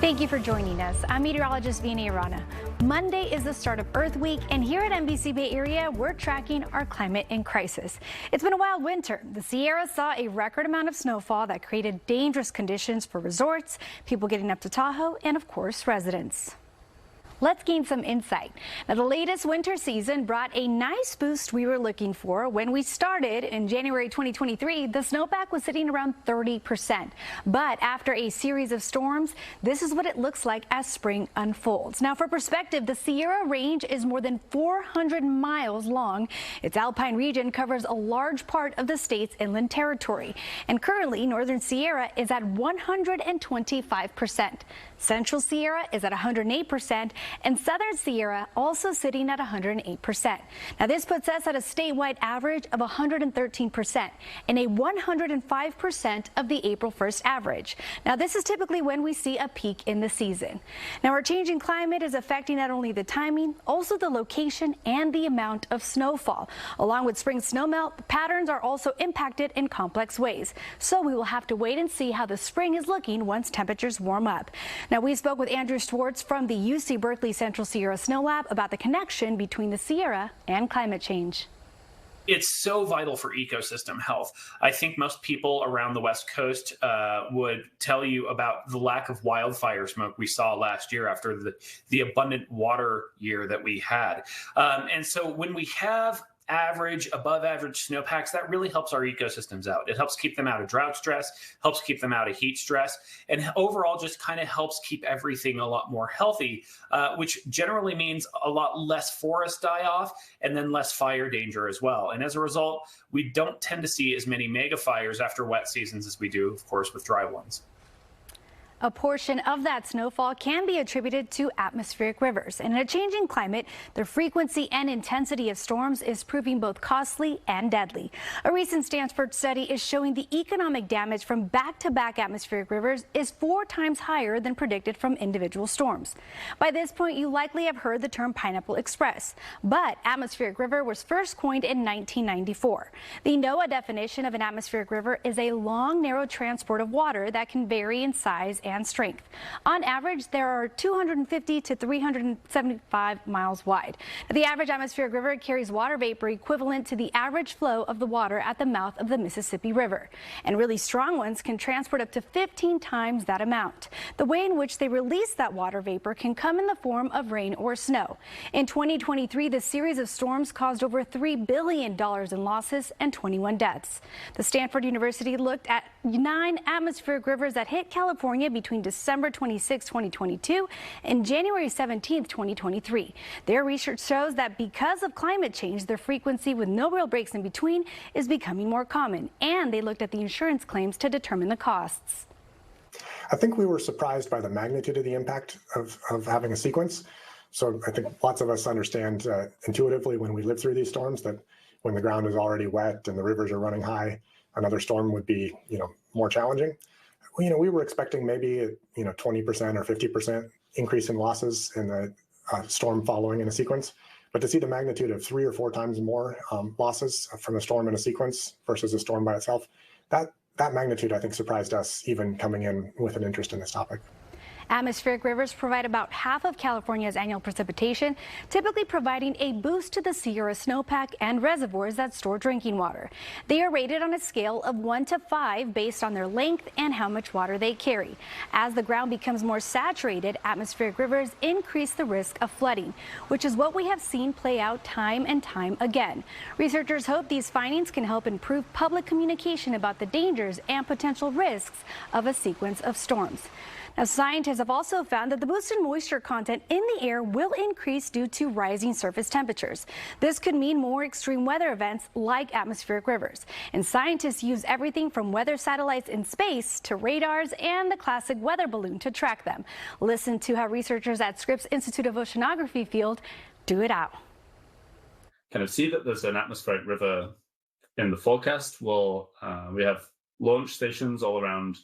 Thank you for joining us. I'm meteorologist Vina Arana. Monday is the start of Earth Week, and here at NBC Bay Area, we're tracking our climate in crisis. It's been a wild winter. The Sierra saw a record amount of snowfall that created dangerous conditions for resorts, people getting up to Tahoe, and of course, residents. Let's gain some insight. Now, the latest winter season brought a nice boost we were looking for. When we started in January 2023, the snowpack was sitting around 30%. But after a series of storms, this is what it looks like as spring unfolds. Now, for perspective, the Sierra Range is more than 400 miles long. Its alpine region covers a large part of the state's inland territory. And currently, Northern Sierra is at 125%. Central Sierra is at 108%. And Southern Sierra also sitting at 108%. Now, this puts us at a statewide average of 113% and a 105% of the April 1st average. Now, this is typically when we see a peak in the season. Now, our changing climate is affecting not only the timing, also the location and the amount of snowfall. Along with spring snowmelt, patterns are also impacted in complex ways. So we will have to wait and see how the spring is looking once temperatures warm up. Now, we spoke with Andrew Schwartz from the UC Berkeley Central Sierra Snow Lab about the connection between the Sierra and climate change. It's so vital for ecosystem health. I think most people around the West Coast would tell you about the lack of wildfire smoke we saw last year after the abundant water year that we had. And so when we have above average snowpacks, that really helps our ecosystems out. It helps keep them out of drought stress, helps keep them out of heat stress, and overall just kind of helps keep everything a lot more healthy, which generally means a lot less forest die off and then less fire danger as well. And as a result, we don't tend to see as many mega fires after wet seasons as we do, of course, with dry ones. A portion of that snowfall can be attributed to atmospheric rivers. And in a changing climate, the frequency and intensity of storms is proving both costly and deadly. A recent Stanford study is showing the economic damage from back-to-back atmospheric rivers is 4 times higher than predicted from individual storms. By this point, you likely have heard the term Pineapple Express, but atmospheric river was first coined in 1994. The NOAA definition of an atmospheric river is a long, narrow transport of water that can vary in size and strength. On average, there are 250 to 375 miles wide. The average atmospheric river carries water vapor equivalent to the average flow of the water at the mouth of the Mississippi River. And really strong ones can transport up to 15 times that amount. The way in which they release that water vapor can come in the form of rain or snow. In 2023, the series of storms caused over $3 billion in losses and 21 deaths. The Stanford University looked at 9 atmospheric rivers that hit California between December 26, 2022 and January 17, 2023. Their research shows that because of climate change, their frequency with no real breaks in between is becoming more common, and they looked at the insurance claims to determine the costs. I think we were surprised by the magnitude of the impact of having a sequence. So I think lots of us understand intuitively when we live through these storms that when the ground is already wet and the rivers are running high, another storm would be, more challenging. We were expecting maybe a 20% or 50% increase in losses in the storm following in a sequence. But to see the magnitude of 3 or 4 times more losses from a storm in a sequence versus a storm by itself, that magnitude, I think, surprised us even coming in with an interest in this topic. Atmospheric rivers provide about half of California's annual precipitation, typically providing a boost to the Sierra snowpack and reservoirs that store drinking water. They are rated on a scale of 1 to 5 based on their length and how much water they carry. As the ground becomes more saturated, atmospheric rivers increase the risk of flooding, which is what we have seen play out time and time again. Researchers hope these findings can help improve public communication about the dangers and potential risks of a sequence of storms. Now, scientists have also found that the boosted moisture content in the air will increase due to rising surface temperatures. This could mean more extreme weather events like atmospheric rivers. And scientists use everything from weather satellites in space to radars and the classic weather balloon to track them. Listen to how researchers at Scripps Institute of Oceanography field do it out. Kind of see that there's an atmospheric river in the forecast. Well, we have launch stations all around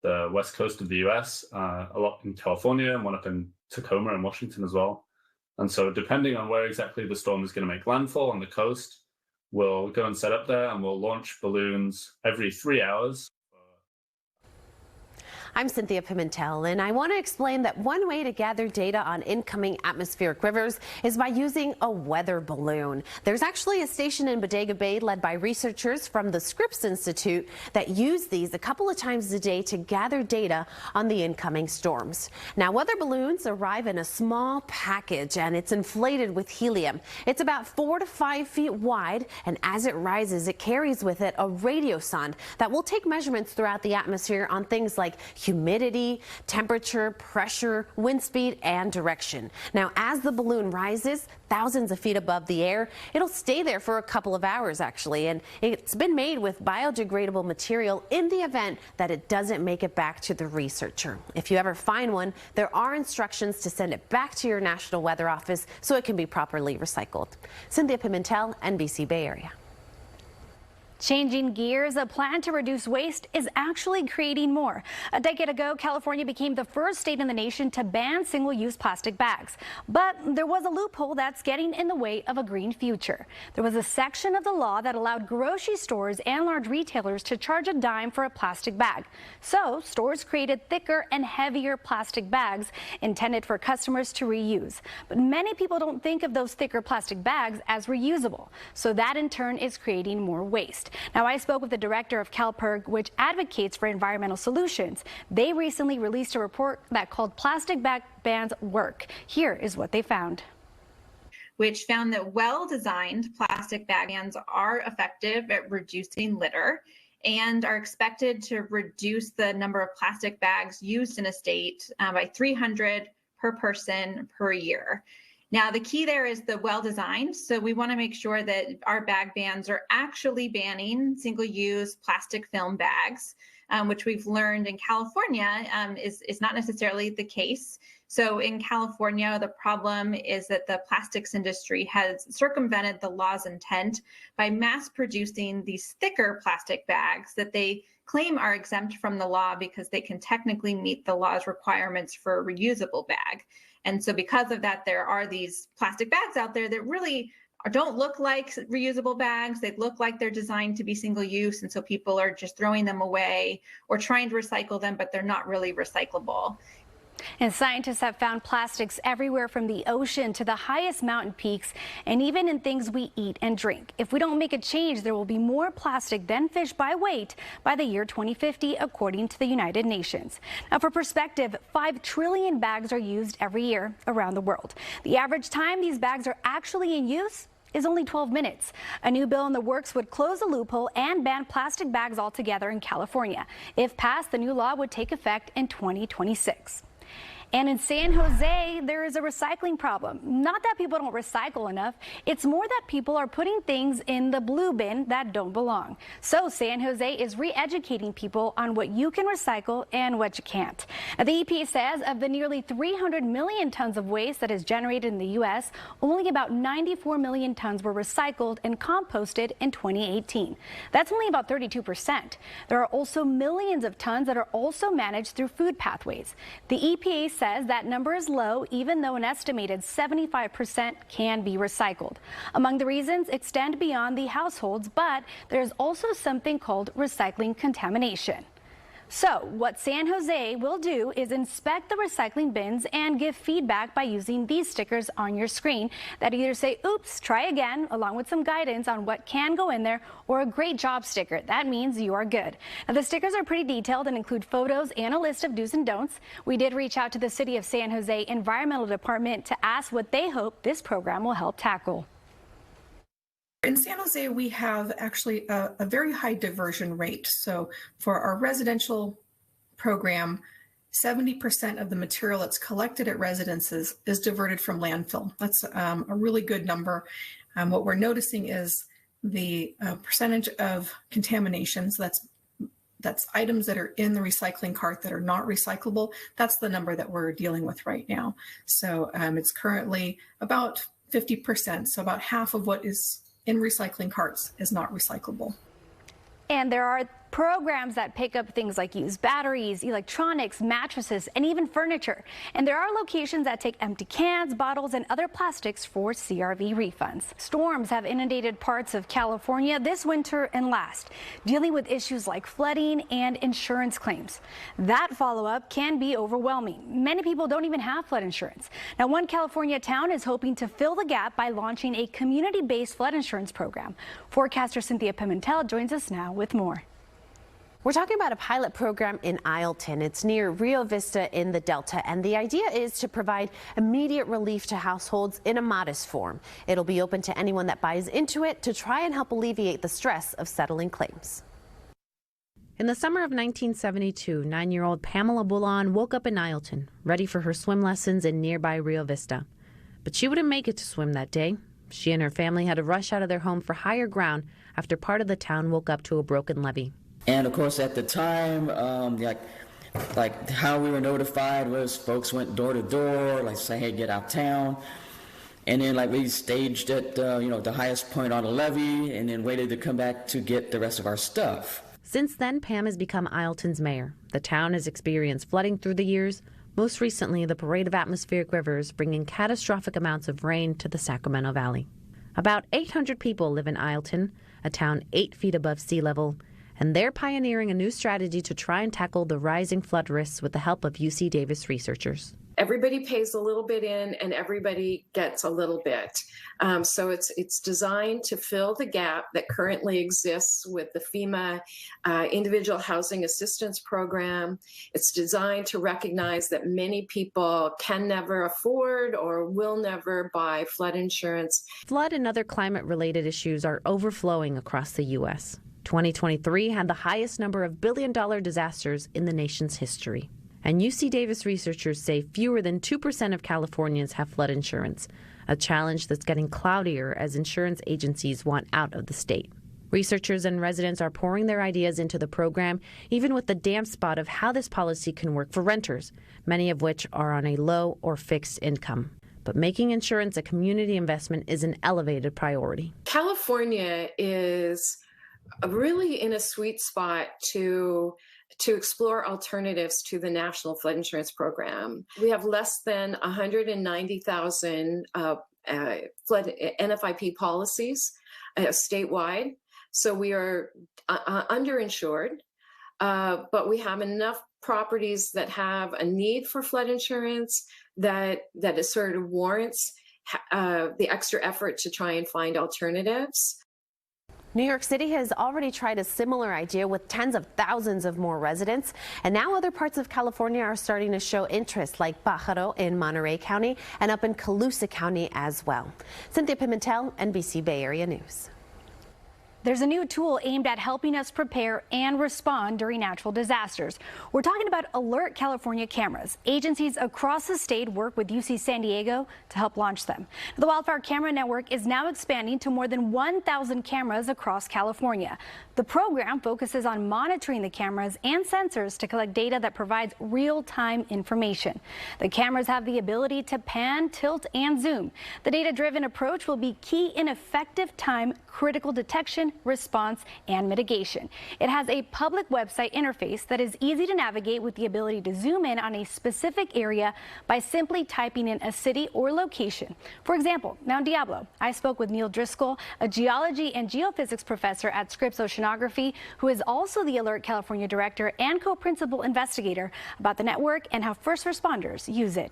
the west coast of the US, a lot in California and one up in Tacoma and Washington as well. And so depending on where exactly the storm is going to make landfall on the coast, we'll go and set up there and we'll launch balloons every 3 hours. I'm Cynthia Pimentel, and I want to explain that one way to gather data on incoming atmospheric rivers is by using a weather balloon. There's actually a station in Bodega Bay led by researchers from the Scripps Institute that use these a couple of times a day to gather data on the incoming storms. Now, weather balloons arrive in a small package, and it's inflated with helium. It's about 4 to 5 feet wide, and as it rises, it carries with it a radio sonde that will take measurements throughout the atmosphere on things like humidity, temperature, pressure, wind speed, and direction. Now, as the balloon rises thousands of feet above the air, it'll stay there for a couple of hours, actually, and it's been made with biodegradable material in the event that it doesn't make it back to the researcher. If you ever find one, there are instructions to send it back to your National Weather Office so it can be properly recycled. Cynthia Pimentel, NBC Bay Area. Changing gears, a plan to reduce waste is actually creating more. A decade ago, California became the first state in the nation to ban single-use plastic bags. But there was a loophole that's getting in the way of a green future. There was a section of the law that allowed grocery stores and large retailers to charge a dime for a plastic bag. So stores created thicker and heavier plastic bags intended for customers to reuse. But many people don't think of those thicker plastic bags as reusable. So that in turn is creating more waste. Now, I spoke with the director of CalPERG, which advocates for environmental solutions. They recently released a report that called Plastic Bag Bans Work. Here is what they found. Which found that well-designed plastic bag bans are effective at reducing litter and are expected to reduce the number of plastic bags used in a state by 300 per person per year. Now, the key there is the well-designed. So we want to make sure that our bag bans are actually banning single-use plastic film bags, which we've learned in California is not necessarily the case. So in California, the problem is that the plastics industry has circumvented the law's intent by mass producing these thicker plastic bags that they claim are exempt from the law because they can technically meet the law's requirements for a reusable bag. And so because of that, there are these plastic bags out there that really don't look like reusable bags. They look like they're designed to be single use. And so people are just throwing them away or trying to recycle them, but they're not really recyclable. And scientists have found plastics everywhere from the ocean to the highest mountain peaks and even in things we eat and drink. If we don't make a change, there will be more plastic than fish by weight by the year 2050, according to the United Nations. Now, for perspective, 5 trillion bags are used every year around the world. The average time these bags are actually in use is only 12 minutes. A new bill in the works would close the loophole and ban plastic bags altogether in California. If passed, the new law would take effect in 2026. And in San Jose, there is a recycling problem. Not that people don't recycle enough, it's more that people are putting things in the blue bin that don't belong. So San Jose is re-educating people on what you can recycle and what you can't. Now, the EPA says of the nearly 300 million tons of waste that is generated in the U.S., only about 94 million tons were recycled and composted in 2018. That's only about 32%. There are also millions of tons that are also managed through food pathways. The EPA says that number is low, even though an estimated 75% can be recycled. Among the reasons extend beyond the households, but there's also something called recycling contamination. So what San Jose will do is inspect the recycling bins and give feedback by using these stickers on your screen that either say, oops, try again, along with some guidance on what can go in there, or a great job sticker. That means you are good. Now, the stickers are pretty detailed and include photos and a list of do's and don'ts. We did reach out to the City of San Jose Environmental Department to ask what they hope this program will help tackle. In San Jose, we have actually a very high diversion rate. So for our residential program, 70% of the material that's collected at residences is diverted from landfill. That's a really good number. What we're noticing is the percentage of contaminations, that's items that are in the recycling cart that are not recyclable. That's the number that we're dealing with right now. So it's currently about 50%. So about half of what is in recycling carts is not recyclable. And there are programs that pick up things like used batteries, electronics, mattresses, and even furniture. And there are locations that take empty cans, bottles, and other plastics for CRV refunds. Storms have inundated parts of California this winter and last, dealing with issues like flooding and insurance claims. That follow-up can be overwhelming. Many people don't even have flood insurance. Now, one California town is hoping to fill the gap by launching a community-based flood insurance program. Forecaster Cynthia Pimentel joins us now with more. We're talking about a pilot program in Isleton. It's near Rio Vista in the Delta, and the idea is to provide immediate relief to households in a modest form. It'll be open to anyone that buys into it to try and help alleviate the stress of settling claims. In the summer of 1972, 9-year-old Pamela Bullon woke up in Isleton, ready for her swim lessons in nearby Rio Vista. But she wouldn't make it to swim that day. She and her family had to rush out of their home for higher ground after part of the town woke up to a broken levee. And of course, at the time, like how we were notified was folks went door to door, like say, hey, get out of town. And then like we staged at the highest point on the levee and then waited to come back to get the rest of our stuff. Since then, Pam has become Isleton's mayor. The town has experienced flooding through the years, most recently the parade of atmospheric rivers bringing catastrophic amounts of rain to the Sacramento Valley. About 800 people live in Isleton, a town 8 feet above sea level, and they're pioneering a new strategy to try and tackle the rising flood risks with the help of UC Davis researchers. Everybody pays a little bit in and everybody gets a little bit. So it's designed to fill the gap that currently exists with the FEMA Individual Housing Assistance Program. It's designed to recognize that many people can never afford or will never buy flood insurance. Flood and other climate-related issues are overflowing across the U.S. 2023 had the highest number of billion-dollar disasters in the nation's history. And UC Davis researchers say fewer than 2% of Californians have flood insurance, a challenge that's getting cloudier as insurance agencies want out of the state. Researchers and residents are pouring their ideas into the program, even with the damp spot of how this policy can work for renters, many of which are on a low or fixed income. But making insurance a community investment is an elevated priority. California is really in a sweet spot to explore alternatives to the National Flood Insurance Program. We have less than 190,000 flood NFIP policies statewide, so we are underinsured, but we have enough properties that have a need for flood insurance that it sort of warrants the extra effort to try and find alternatives. New York City has already tried a similar idea with tens of thousands of more residents, and now other parts of California are starting to show interest, like Pájaro in Monterey County and up in Colusa County as well. Cynthia Pimentel, NBC Bay Area News. There's a new tool aimed at helping us prepare and respond during natural disasters. We're talking about Alert California cameras. Agencies across the state work with UC San Diego to help launch them. The Wildfire Camera Network is now expanding to more than 1,000 cameras across California. The program focuses on monitoring the cameras and sensors to collect data that provides real-time information. The cameras have the ability to pan, tilt, and zoom. The data-driven approach will be key in effective time critical detection, response, and mitigation. It has a public website interface that is easy to navigate with the ability to zoom in on a specific area by simply typing in a city or location. For example, Mount Diablo. I spoke with Neil Driscoll, a geology and geophysics professor at Scripps Oceanography, who is also the Alert California director and co-principal investigator, about the network and how first responders use it.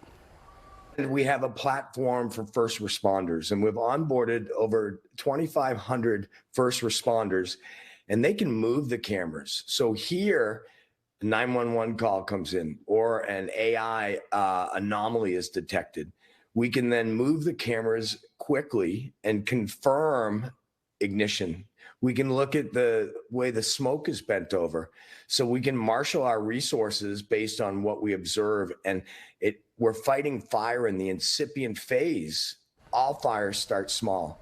We have a platform for first responders, and we've onboarded over 2,500 first responders, and they can move the cameras. So here, a 911 call comes in or an AI anomaly is detected. We can then move the cameras quickly and confirm ignition. We can look at the way the smoke is bent over. So we can marshal our resources based on what we observe. And we're fighting fire in the incipient phase. All fires start small.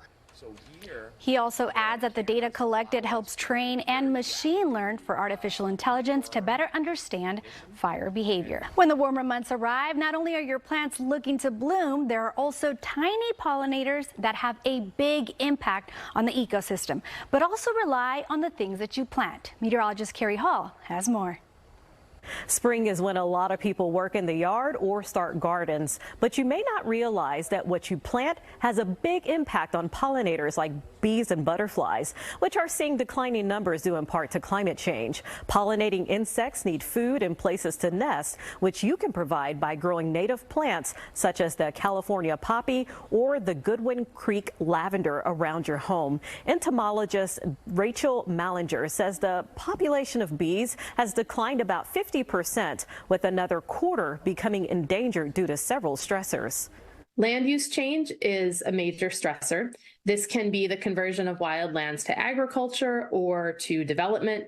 He also adds that the data collected helps train and machine learn for artificial intelligence to better understand fire behavior. When the warmer months arrive, not only are your plants looking to bloom, there are also tiny pollinators that have a big impact on the ecosystem, but also rely on the things that you plant. Meteorologist Carrie Hall has more. Spring is when a lot of people work in the yard or start gardens, but you may not realize that what you plant has a big impact on pollinators like bees and butterflies, which are seeing declining numbers due in part to climate change. Pollinating insects need food and places to nest, which you can provide by growing native plants such as the California poppy or the Goodwin Creek lavender around your home. Entomologist Rachel Mallinger says the population of bees has declined about 50%, with another quarter becoming endangered due to several stressors. Land use change is a major stressor. This can be the conversion of wildlands to agriculture or to development.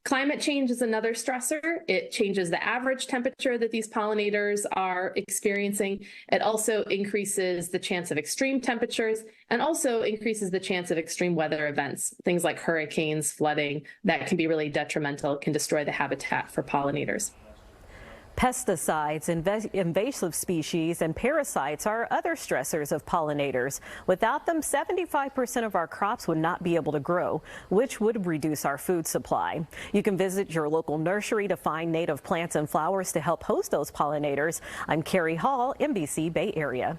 Climate change is another stressor. It changes the average temperature that these pollinators are experiencing. It also increases the chance of extreme temperatures and also increases the chance of extreme weather events, things like hurricanes, flooding, that can be really detrimental, can destroy the habitat for pollinators. Pesticides, invasive species, and parasites are other stressors of pollinators. Without them, 75% of our crops would not be able to grow, which would reduce our food supply. You can visit your local nursery to find native plants and flowers to help host those pollinators. I'm Carrie Hall, NBC Bay Area.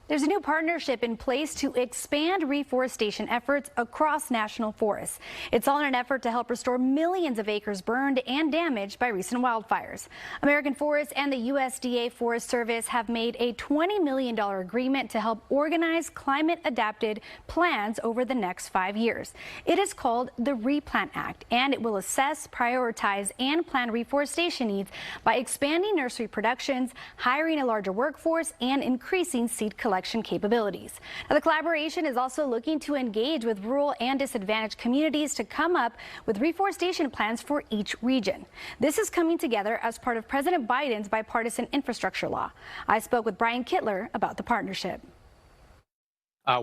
There's a new partnership in place to expand reforestation efforts across national forests. It's all in an effort to help restore millions of acres burned and damaged by recent wildfires. American Forests and the USDA Forest Service have made a $20 million agreement to help organize climate-adapted plans over the next 5 years. It is called the Replant Act, and it will assess, prioritize, and plan reforestation needs by expanding nursery productions, hiring a larger workforce, and increasing seed collection capabilities. Now, the collaboration is also looking to engage with rural and disadvantaged communities to come up with reforestation plans for each region. This is coming together as part of President Biden's bipartisan infrastructure law. I spoke with Brian Kittler about the partnership.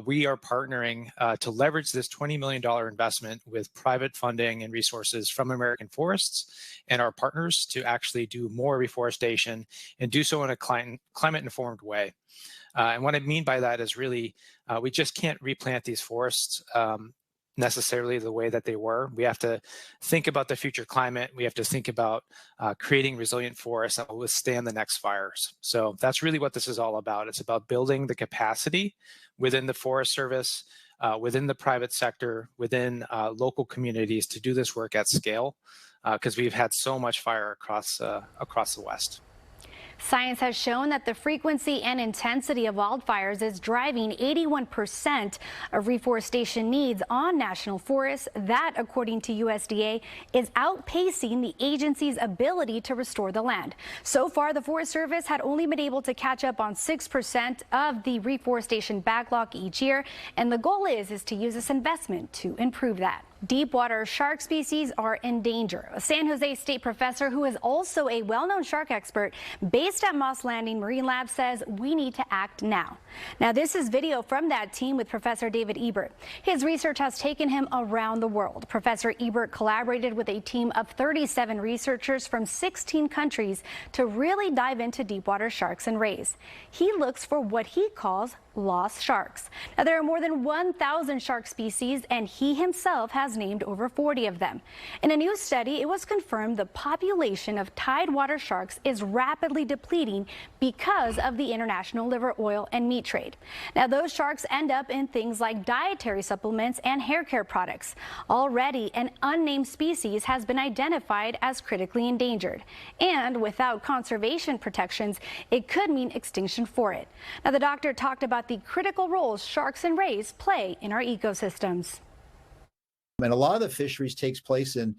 We are partnering to leverage this $20 million investment with private funding and resources from American Forests and our partners to actually do more reforestation and do so in a climate-informed way. And what I mean by that is really, we just can't replant these forests necessarily the way that they were. We have to think about the future climate. We have to think about creating resilient forests that will withstand the next fires. So that's really what this is all about. It's about building the capacity within the Forest Service, within the private sector, within local communities to do this work at scale, because we've had so much fire across the West. Science has shown that the frequency and intensity of wildfires is driving 81% of reforestation needs on national forests. That, according to USDA, is outpacing the agency's ability to restore the land. So far, the Forest Service had only been able to catch up on 6% of the reforestation backlog each year, and the goal is to use this investment to improve that. Deepwater shark species are in danger. A San Jose State professor who is also a well-known shark expert based at Moss Landing Marine Lab says we need to act now. Now, this is video from that team with Professor David Ebert. His research has taken him around the world. Professor Ebert collaborated with a team of 37 researchers from 16 countries to really dive into deepwater sharks and rays. He looks for what he calls lost sharks. Now, there are more than 1,000 shark species, and he himself has named over 40 of them. In a new study, it was confirmed the population of tidewater sharks is rapidly depleting because of the international liver oil and meat trade. Now, those sharks end up in things like dietary supplements and hair care products. Already, an unnamed species has been identified as critically endangered, and without conservation protections, it could mean extinction for it. Now, the doctor talked about the critical roles sharks and rays play in our ecosystems. And a lot of the fisheries takes place in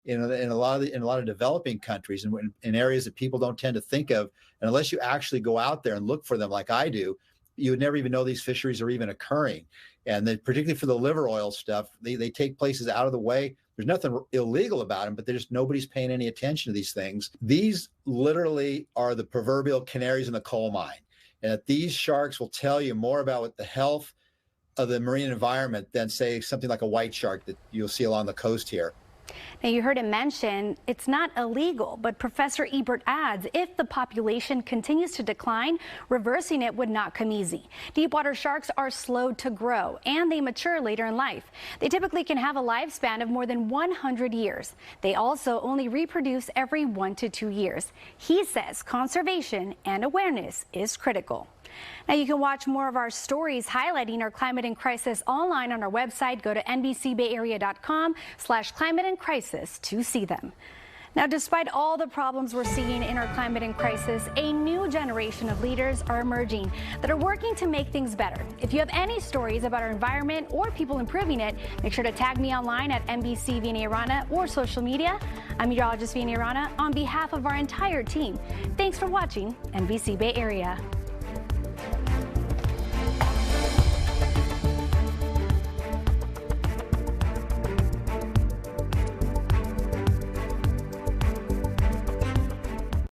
a lot of developing countries and in areas that people don't tend to think of. And unless you actually go out there and look for them like I do, you would never even know these fisheries are even occurring. And particularly for the liver oil stuff, they take places out of the way. There's nothing illegal about them, but nobody's paying any attention to these things. These literally are the proverbial canaries in the coal mine. And that these sharks will tell you more about what the health of the marine environment than, say, something like a white shark that you'll see along the coast here. Now, you heard him mention it's not illegal, but Professor Ebert adds if the population continues to decline, reversing it would not come easy. Deepwater sharks are slow to grow and they mature later in life. They typically can have a lifespan of more than 100 years. They also only reproduce every 1 to 2 years. He says conservation and awareness is critical. Now, you can watch more of our stories highlighting our climate and crisis online on our website. Go to NBCBayArea.com/climate and crisis to see them. Now, despite all the problems we're seeing in our climate and crisis, a new generation of leaders are emerging that are working to make things better. If you have any stories about our environment or people improving it, make sure to tag me online at NBC Vianney Arana or social media. I'm meteorologist Vianney Arana on behalf of our entire team. Thanks for watching NBC Bay Area.